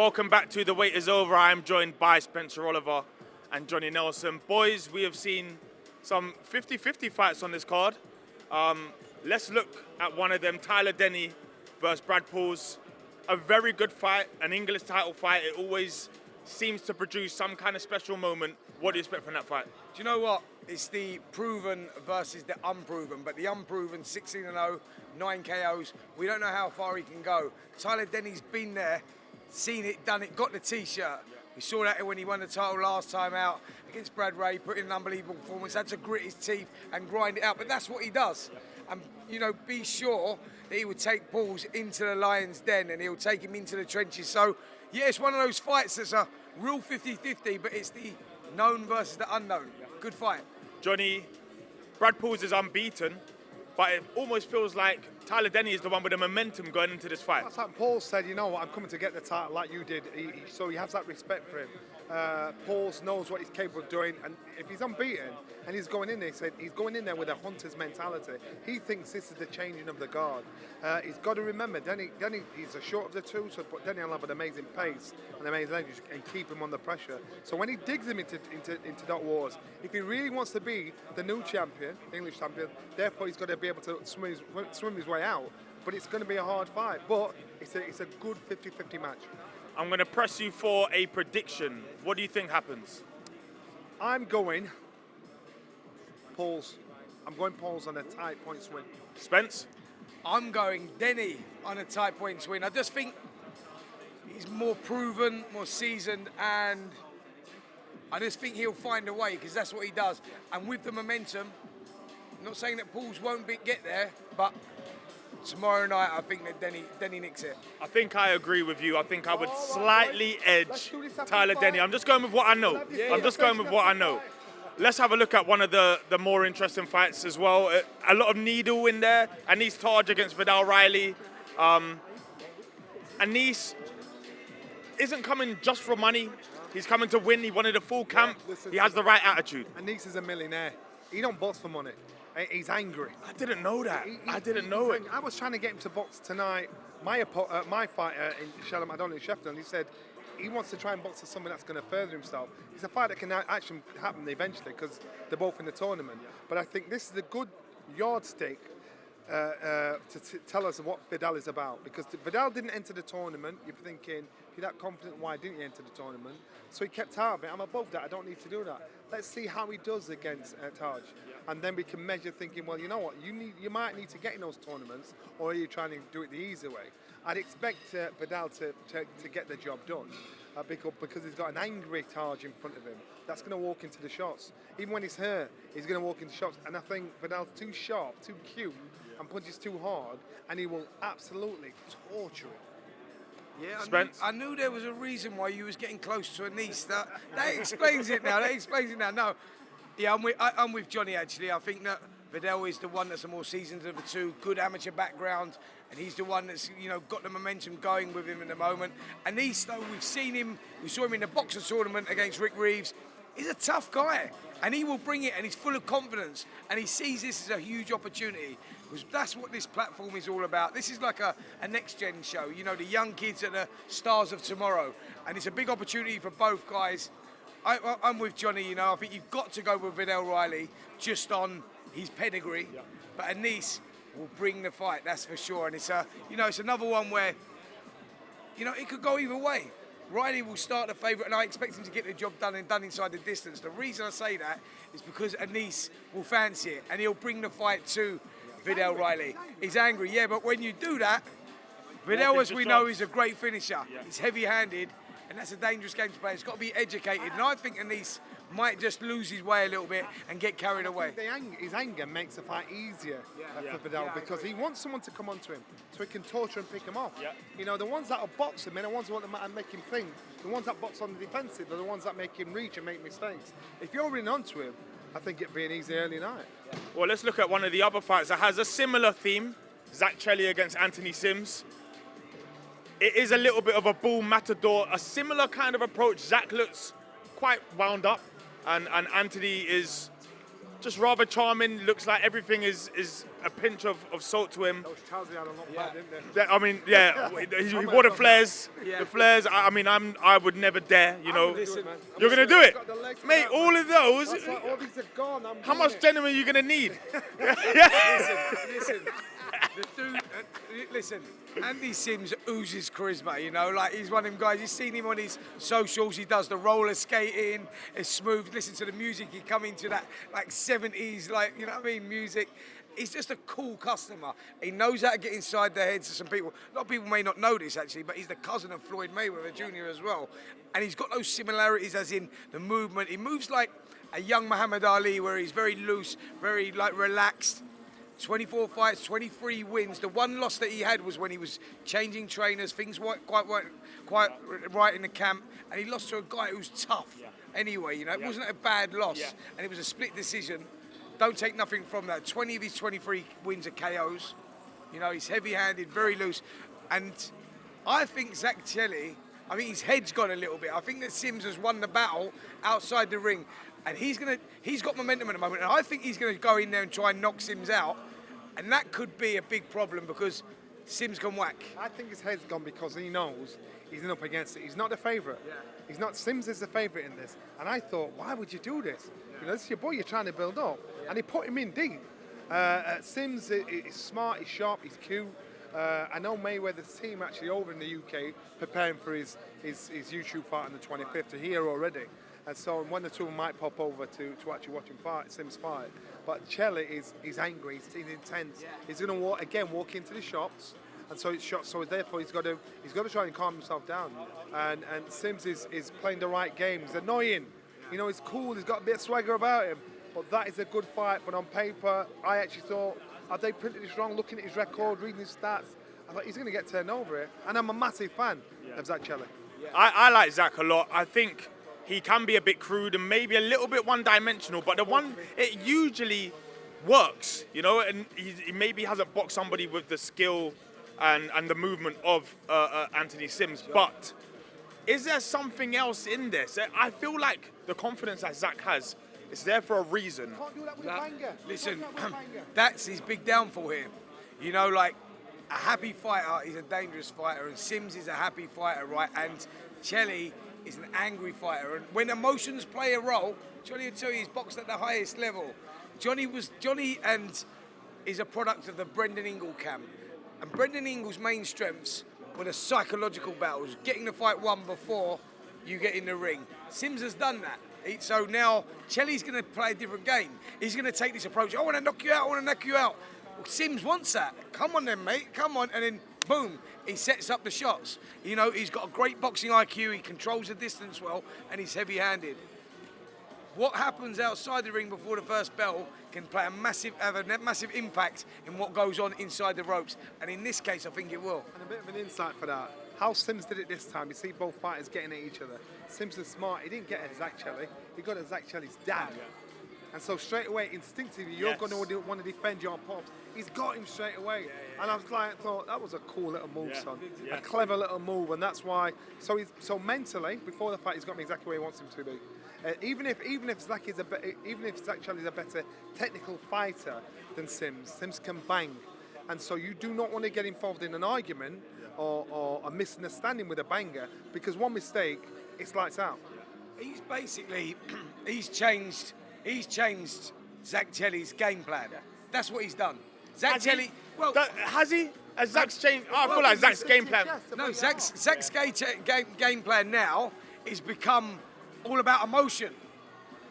Welcome back to The Wait Is Over. I'm joined by Spencer Oliver and Johnny Nelson. Boys, we have seen some 50-50 fights on this card. Let's look at one of them, Tyler Denny versus Brad Pauls. A very good fight, an English title fight. It always seems to produce some kind of special moment. What do you expect from that fight? Do you know what? It's the proven versus the unproven, but the unproven 16-0, 9 KOs. We don't know how far he can go. Tyler Denny's been there, seen it, done it, got the T-shirt. We saw that when he won the title last time out against Brad Ray, put in an unbelievable performance, had to grit his teeth and grind it out, but that's what he does. And, you know, be sure that he would take Pauls into the lion's den and he'll take him into the trenches. So, yeah, it's one of those fights that's a real 50-50, but it's the known versus the unknown. Good fight. Johnny, Brad Pauls is unbeaten, but it almost feels like Tyler Denny is the one with the momentum going into this fight. That's like Paul said, you know what, I'm coming to get the title like you did. So he has that respect for him. Paul knows what he's capable of doing, and if he's unbeaten and he's going in there, he said he's going in there with a hunter's mentality. He thinks this is the changing of the guard. He's got to remember, Denny he's a short of the two, so but Denny will have an amazing pace and amazing language and keep him under pressure. So when he digs him into that wars, if he really wants to be the new champion, English champion, therefore he's got to be able to swim his way out. But it's going to be a hard fight, but it's a good 50-50 match. I'm going to press you for a prediction. What do you think happens? I'm going Pauls. I'm going Pauls on a tight points win. Spence? I'm going Denny on a tight points win. I just think he's more proven, more seasoned, and I just think he'll find a way because that's what he does. And with the momentum, I'm not saying that Pauls won't get there, but tomorrow night I think that Denny nicks it. I think I agree with you. I think I would slightly edge Tyler Denny. I'm just going with what I know. I'm just going with what I know. Let's have a look at one of the more interesting fights as well. A lot of needle in there. Anis Taj against Viddal Riley. Anis isn't coming just for money. He's coming to win. He wanted a full camp. He has the right attitude. Anis is a millionaire. He don't box for money. He's angry. I didn't know that. I didn't know it. I was trying to get him to box tonight. My fighter in Chelli, I don't know, in Sheffield, he said he wants to try and box for something that's going to further himself. It's a fight that can actually happen eventually because they're both in the tournament. But I think this is a good yardstick to tell us what Viddal is about. Because Viddal didn't enter the tournament. You're thinking, if you're that confident, why didn't you enter the tournament? So he kept out of it. I'm above that. I don't need to do that. Let's see how he does against Taj. And then we can measure thinking, well, you know what, you might need to get in those tournaments, or are you trying to do it the easy way? I'd expect Viddal to get the job done because he's got an angry Taj in front of him that's going to walk into the shots. Even when he's hurt, he's going to walk into shots. And I think Viddal's too sharp, too cute, and punches too hard, and he will absolutely torture him. Yeah, I knew there was a reason why you was getting close to Anis. That explains it now. That explains it now. No, yeah, I'm with Johnny actually. I think that Viddal is the one that's the more seasoned of the two. Good amateur background, and he's the one that's got the momentum going with him at the moment. Anis, though, we saw him in the boxer tournament against Rick Reeves. He's a tough guy, and he will bring it, and he's full of confidence, and he sees this as a huge opportunity, because that's what this platform is all about. This is like a next-gen show. The young kids are the stars of tomorrow, and it's a big opportunity for both guys. I'm with Johnny, I think you've got to go with Viddal Riley just on his pedigree, but Anis will bring the fight, that's for sure, and it's it's another one where, it could go either way. Riley will start the favourite, and I expect him to get the job done and done inside the distance. The reason I say that is because Anis will fancy it, and he'll bring the fight to Viddal Riley. He's angry, yeah, but when you do that, Viddal, as we know, is a great finisher. He's heavy-handed, and that's a dangerous game to play. It's got to be educated, and I think Anis might just lose his way a little bit and get carried away. His anger makes the fight easier for Viddal because he wants someone to come onto him so he can torture and pick him off. Yeah. The ones that will box him and the ones that make him think, the ones that box on the defensive are the ones that make him reach and make mistakes. If you're in onto him, I think it'd be an easy early night. Well, let's look at one of the other fights that has a similar theme. Zach Chelli against Anthony Sims. It is a little bit of a bull matador, a similar kind of approach. Zach looks quite wound up, and Anthony is just rather charming. Looks like everything is a pinch of salt to him. Those trousers had a lot bad, didn't they? I mean, yeah, he wore the flares. Yeah. The flares. I mean, I would never dare. You know, Listen, you're gonna do it, Got the legs for mate. that, All man. of those. That's why all these are gone. How much denim are you gonna need? Listen. The dude, listen, Andy Sims oozes charisma, you know, like he's one of them guys, you've seen him on his socials, he does the roller skating, it's smooth, listen to the music, he come into that like 70s, like, you know what I mean, music. He's just a cool customer. He knows how to get inside the heads of some people. A lot of people may not know this actually, but he's the cousin of Floyd Mayweather Jr. as well. And he's got those similarities as in the movement. He moves like a young Muhammad Ali where he's very loose, very like relaxed. 24 fights, 23 wins. The one loss that he had was when he was changing trainers. Things weren't quite right in the camp, and he lost to a guy who's tough. Anyway, you know, it wasn't a bad loss, and it was a split decision. Don't take nothing from that. 20 of his 23 wins are KOs. You know, he's heavy-handed, very loose, and I think Zach Chelli, I think his head's gone a little bit. I think that Sims has won the battle outside the ring, and he's got momentum at the moment, and I think he's gonna go in there and try and knock Sims out. And that could be a big problem because Sims can whack. I think his head's gone because he knows he's up against it. He's not the favourite. Yeah. He's not. Sims is the favourite in this. And I thought, why would you do this? Yeah. You know, this is your boy you're trying to build up. Yeah. And he put him in deep. Sims is smart, he's sharp, he's cute. I know Mayweather's team actually over in the UK preparing for his YouTube fight on the 25th. They're here already. And so one or two might pop over to actually watch him fight, Sims fight. But Chelli is angry, he's intense. Yeah. He's going to walk into the shots, and so it's shot. So therefore he's got to try and calm himself down. And Sims is playing the right game. He's annoying, you know. He's cool. He's got a bit of swagger about him. But that is a good fight. But on paper, I actually thought, have they printed this wrong? Looking at his record, reading his stats, I thought he's going to get turned over here. And I'm a massive fan of Zach Chelli. Yeah. I like Zach a lot. I think he can be a bit crude and maybe a little bit one-dimensional, but it usually works, you know, and he maybe hasn't boxed somebody with the skill and the movement of Anthony Sims, but is there something else in this? I feel like the confidence that Zach has is there for a reason. Can't do that with a banger. Listen, that's his big downfall here. You know, like, a happy fighter is a dangerous fighter, and Sims is a happy fighter, right? And Chelli is an angry fighter, and when emotions play a role, Johnny will tell you he's boxed at the highest level. Johnny is a product of the Brendan Ingle camp, and Brendan Ingle's main strengths were the psychological battles, getting the fight won before you get in the ring. Sims has done that. So now Chelli's going to play a different game. He's going to take this approach. I want to knock you out. I want to knock you out. Well, Sims wants that. Come on then, mate. Come on, and then boom, he sets up the shots. You know, he's got a great boxing IQ, he controls the distance well, and he's heavy-handed. What happens outside the ring before the first bell can have a massive impact in what goes on inside the ropes. And in this case, I think it will. And a bit of an insight for that. How Sims did it this time, you see both fighters getting at each other. Sims is smart, he didn't get at Zach Chelli, he got at Zach Chelli's dad. And so straight away, instinctively, you're going to want to defend your pops. He's got him straight away. And I was thought that was a cool little move, son. A clever little move, and that's why. So mentally, before the fight, he's got me exactly where he wants him to be. Even if Zach Chelli is a better technical fighter than Sims, Sims can bang. And so you do not want to get involved in an argument or a misunderstanding with a banger, because one mistake, it's lights out. He's basically he's changed Zach Chelli's game plan. That's what he's done. Zach Chelli. Well, has he? Has Zach's changed? I feel like Zach's game plan. No, Zach's game plan now is become all about emotion.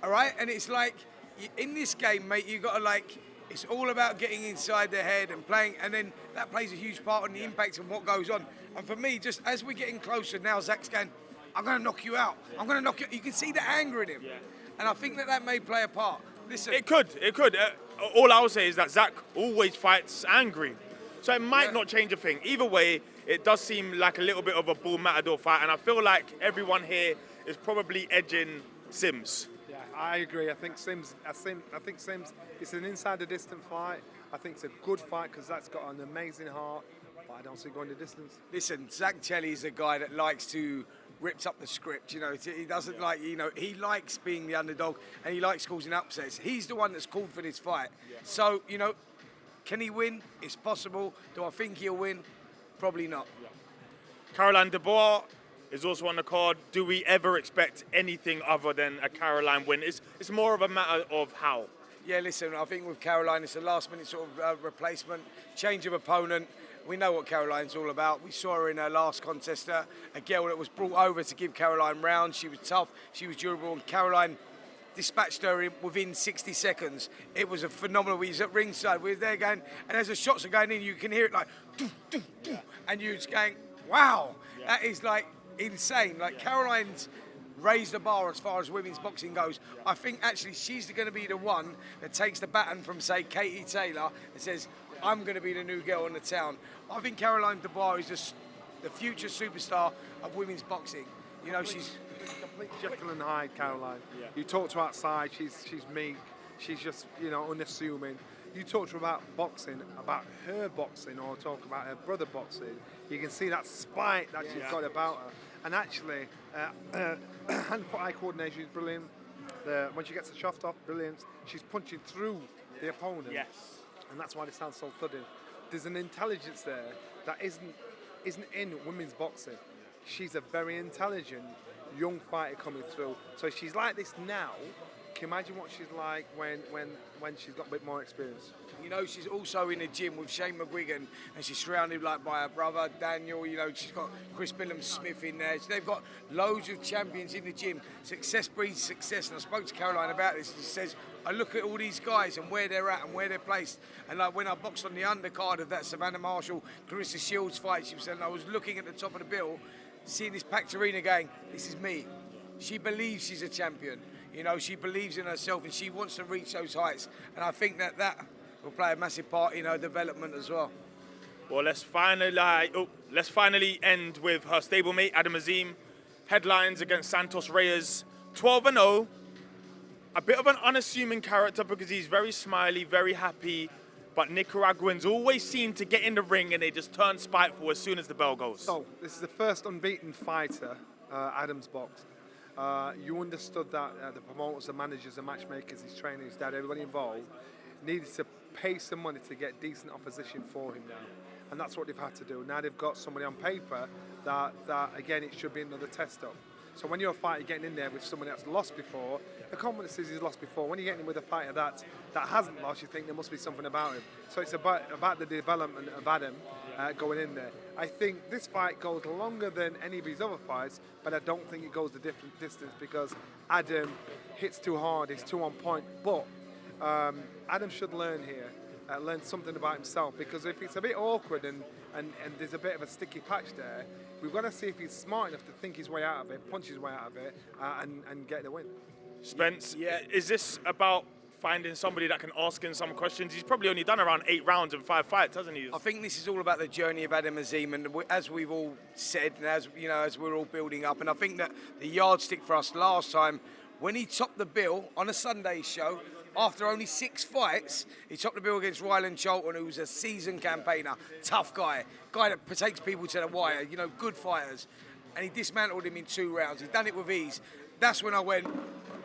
All right, and it's like in this game, mate, you got to it's all about getting inside the head and playing, and then that plays a huge part on the impact of what goes on. And for me, just as we're getting closer now, Zach's going, I'm going to knock you out. I'm going to knock you. You can see the anger in him, and I think that may play a part. Listen, it could. All I'll say is that Zach always fights angry, so it might not change a thing. Either way, it does seem like a little bit of a bull matador fight, and I feel like everyone here is probably edging Sims. Yeah, I agree. I think Sims. It's an inside the distance fight. I think it's a good fight because Zach's got an amazing heart, but I don't see going the distance. Listen, Zach Chelli is a guy that likes to rips up the script. You know, he doesn't like. You know, he likes being the underdog and he likes causing upsets. He's the one that's called for this fight. So you know, can he win? It's possible. Do I think he'll win? Probably not. Caroline Dubois is also on the card. Do we ever expect anything other than a Caroline win? It's more of a matter of how. Yeah, listen, I think with Caroline, it's a last-minute sort of replacement, change of opponent. We know what Caroline's all about. We saw her in her last contest, a girl that was brought over to give Caroline rounds. She was tough, she was durable, and Caroline dispatched her within 60 seconds. It was a phenomenal. We was at ringside, we were there going, and as the shots are going in, you can hear it like, doo, doo, doo, and you're just going, wow, that is like insane. Like Caroline's raised the bar as far as women's boxing goes. I think actually she's going to be the one that takes the baton from, say, Katie Taylor and says, I'm going to be the new girl in the town. I think Caroline Dubois is just the future superstar of women's boxing. You know, she's complete Jekyll and Hyde, Caroline. You talk to her outside, she's meek, she's just, you know, unassuming. You talk to her about boxing, about her boxing, or talk about her brother boxing, you can see that spite that she's got about her. And actually, hand-foot-eye coordination is brilliant. When she gets the shaft off, brilliant. She's punching through the opponent. Yes. And that's why it sounds so thudding. There's an intelligence there that isn't in women's boxing. She's a very intelligent young fighter coming through. So if she's like this now, can you imagine what she's like when she's got a bit more experience? You know, she's also in the gym with Shane McGuigan, and she's surrounded like by her brother Daniel. You know, she's got Chris Billum-Smith in there. So they've got loads of champions in the gym. Success breeds success. And I spoke to Caroline about this. She says, I look at all these guys and where they're at and where they're placed. And like when I boxed on the undercard of that Savannah Marshall, Clarissa Shields fight, she said, I was looking at the top of the bill, seeing this packed arena going, this is me. She believes she's a champion. You know, she believes in herself and she wants to reach those heights. And I think that will play a massive part in her development as well. Well, let's finally end with her stablemate, Adam Azim. Headlines against Santos Reyes, 12-0. A bit of an unassuming character because he's very smiley, very happy. But Nicaraguans always seem to get in the ring and they just turn spiteful as soon as the bell goes. So, this is the first unbeaten fighter Adam's boxed. You understood that the promoters, the managers, the matchmakers, his trainer, his dad, everybody involved needed to pay some money to get decent opposition for him now. And that's what they've had to do. Now they've got somebody on paper that again, it should be another test up. So when you're a fighter getting in there with somebody that's lost before, the confidence is he's lost before. When you're getting in with a fighter that hasn't lost, you think there must be something about him. So it's about the development of Adam going in there. I think this fight goes longer than any of his other fights, but I don't think it goes the different distance because Adam hits too hard, he's too on point. But Adam should learn here, learn something about himself, because if it's a bit awkward and there's a bit of a sticky patch there, we've got to see if he's smart enough to think his way out of it, punch his way out of it, and get the win. Spence, is this about finding somebody that can ask him some questions? He's probably only done around 8 rounds and 5 fights, hasn't he? I think this is all about the journey of Adam Azim, and as we've all said, and as you know, as we're all building up, and I think that the yardstick for us last time, when he topped the bill on a Sunday show, after only 6 fights, he topped the bill against Ryland Charlton, who was a seasoned campaigner, tough guy that takes people to the wire, you know, good fighters. And he dismantled him in 2 rounds. He's done it with ease. That's when I went,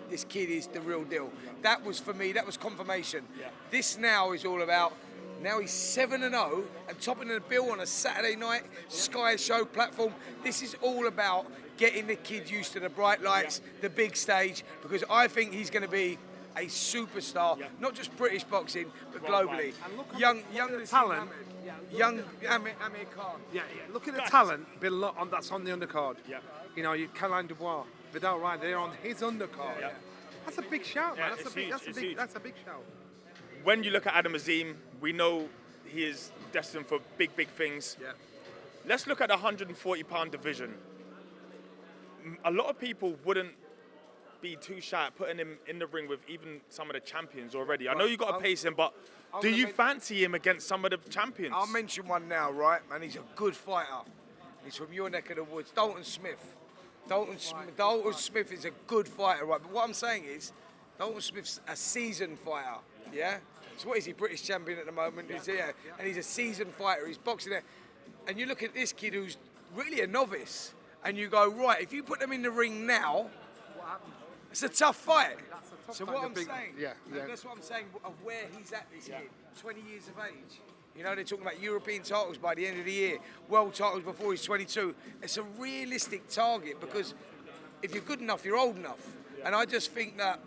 this kid is the real deal. That was, for me, that was confirmation. This now is all about, now he's 7-0 and topping the bill on a Saturday night Sky Show platform. This is all about getting the kid used to the bright lights, the big stage, because I think he's going to be a superstar, not just British boxing, but globally. Young talent, young Amir Khan. Look at the talent that's on the undercard. You know, Caroline Dubois, Viddal, right? They're on his undercard. That's a big shout, man. That's a big shout. When you look at Adam Azim, we know he is destined for big, big things. Let's look at the 140-pound division. A lot of people wouldn't be too shy at putting him in the ring with even some of the champions already. I know you got to pace him, but do you fancy him against some of the champions? I'll mention one now, right? And he's a good fighter. He's from your neck of the woods, Dalton Smith. Dalton Smith is a good fighter, right? But what I'm saying is, Dalton Smith's a seasoned fighter, yeah? So what is he, British champion at the moment? And he's a seasoned fighter. He's boxing there. And you look at this kid who's really a novice. and you go, right, if you put them in the ring now, it's a tough fight. So what I'm saying, that's what I'm saying of where he's at this year, 20 years of age. You know, they're talking about European titles by the end of the year, world titles before he's 22. It's a realistic target because if you're good enough, you're old enough. And I just think that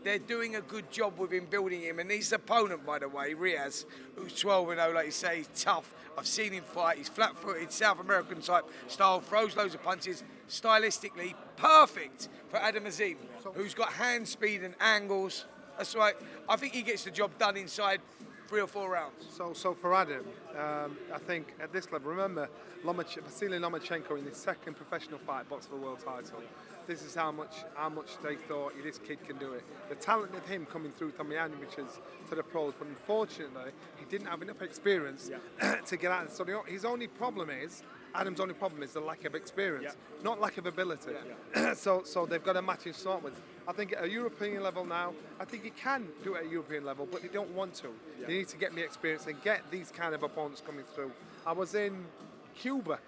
they're doing a good job with him, building him. And his opponent, by the way, Reyes, who's 12-0, like you say, he's tough. I've seen him fight. He's flat-footed, South American type style, throws loads of punches. Stylistically, perfect for Azim, who's got hand speed and angles. That's right. I think he gets the job done inside 3 or 4 rounds. So for Adam, I think at this level, remember Vasily Lomachenko in his second professional fight boxed for the world title. This is how much they thought this kid can do it. The talent of him coming through Tomljanović's to the pros, but unfortunately he didn't have enough experience to get out. So his only problem is, Adam's only problem is the lack of experience, not lack of ability. So they've got a match to start with. I think at a European level now, I think he can do it at a European level, but they don't want to. They need to get me experience and get these kind of opponents coming through. I was in Cuba.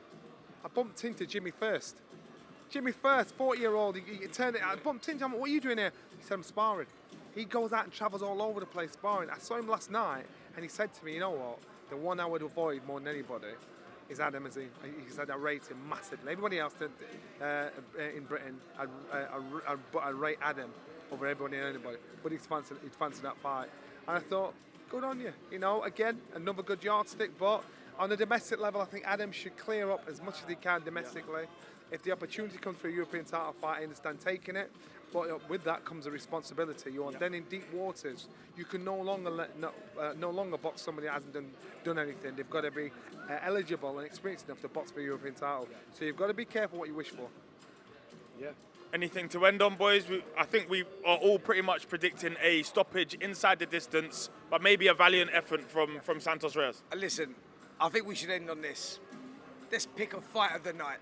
I bumped into Jimmy First. Jimmy First, 40-year-old, he turned it out. I bumped into him. What are you doing here? He said, I'm sparring. He goes out and travels all over the place sparring. I saw him last night, and he said to me, you know what? The one I would avoid more than anybody is Adam Azim. He said I rate him massively. Everybody else in Britain, I rate Adam over everybody and anybody. But he's fancied that fight. And I thought, good on you. You know, again, another good yardstick. But on a domestic level, I think Adam should clear up as much as he can domestically. If the opportunity comes for a European title fight, I understand taking it. But with that comes a responsibility. You are then in deep waters. You can no longer box somebody that hasn't done anything. They've got to be eligible and experienced enough to box for a European title. So you've got to be careful what you wish for. Yeah. Anything to end on, boys? I think we are all pretty much predicting a stoppage inside the distance, but maybe a valiant effort from Santos Reyes. Listen, I think we should end on this. Let's pick a fight of the night.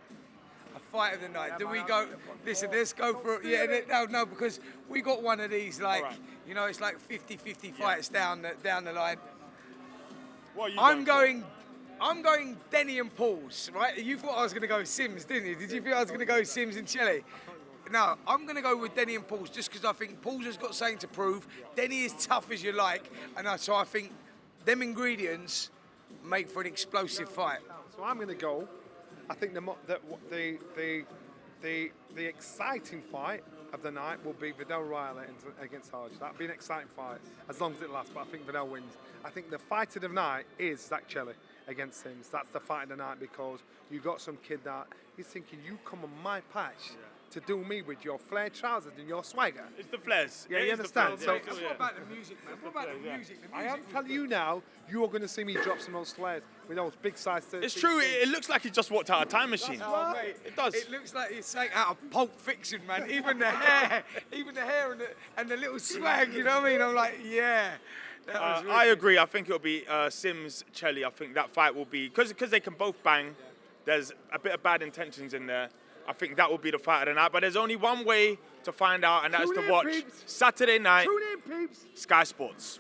A fight of the night. Do we go? Listen, let's go for it. No, because we got one of these. Like, you know, it's like 50-50 fights down the line. What are you I'm going Denny and Paul's. Right? You thought I was going to go Sims, didn't you? Did you think I was going to go Sims and Chelli? No, I'm going to go with Denny and Paul's just because I think Paul's has got something to prove. Denny is tough as you like, and so I think them ingredients make for an explosive fight. So I'm going to go. I think the exciting fight of the night will be Viddal against Reyes. That'll be an exciting fight as long as it lasts. But I think Viddal wins. I think the fight of the night is Chelli against Sims. That's the fight of the night because you got some kid that he's thinking, you come on my patch to do me with your flared trousers and your swagger. It's the flares. Yeah, you understand. So what about the music, man? What about the music? I am telling you now, you are going to see me drop some of those flares with those big size. It's true. It looks like he just walked out of a time machine. Oh, mate, it does. It looks like he's saying out of Pulp Fiction, man. Even the hair, and the little swag. You know what I mean? I'm like, yeah. I agree. I think it'll be Sims Chelli. I think that fight will be because they can both bang. There's a bit of bad intentions in there. I think that will be the fight of the night. But there's only one way to find out, and that is to watch Saturday night Sky Sports.